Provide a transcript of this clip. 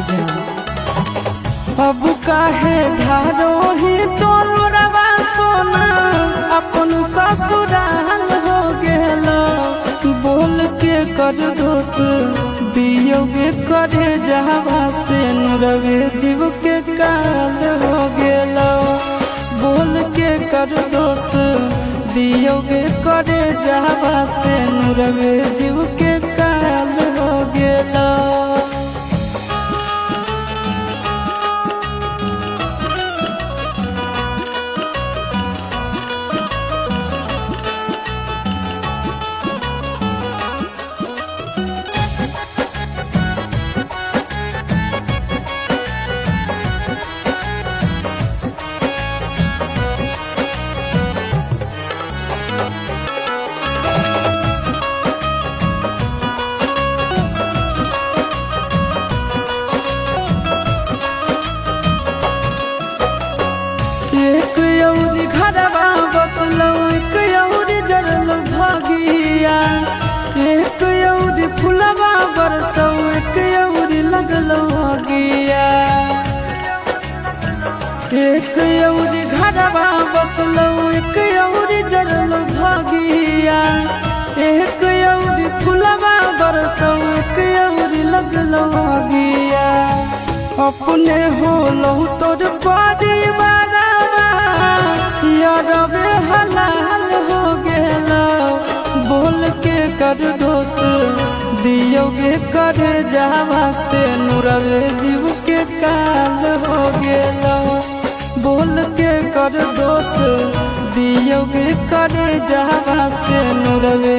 जान अब काहे ढारो ही तोलरवा सोना अपन ससुराल हो गेला बोल के कर दोष दियोगे करे जहवा से नुरवे जीव के काल हो गेला बोल के कर दोष दियोगे करे जहवा से नुरवे जीव के काल हो गेला। एक औरी घरवा बसलो एक औरी जरल भागिया एक औरी फुलवा बरसो एक औरी लगलो आगिया एक औरी घरवा बसलो एक औरी जरल भागिया एक औरी फुलवा बरसो एक औरी लगलो आगिया अपने होलो तोर परिवार यारवे हलाल हो गेला बोल के कर दोष दियोगे करे जावा से नुरवे जीव के काल हो गेला बोल के कर दोष दियोगे करे जावा से नुरवे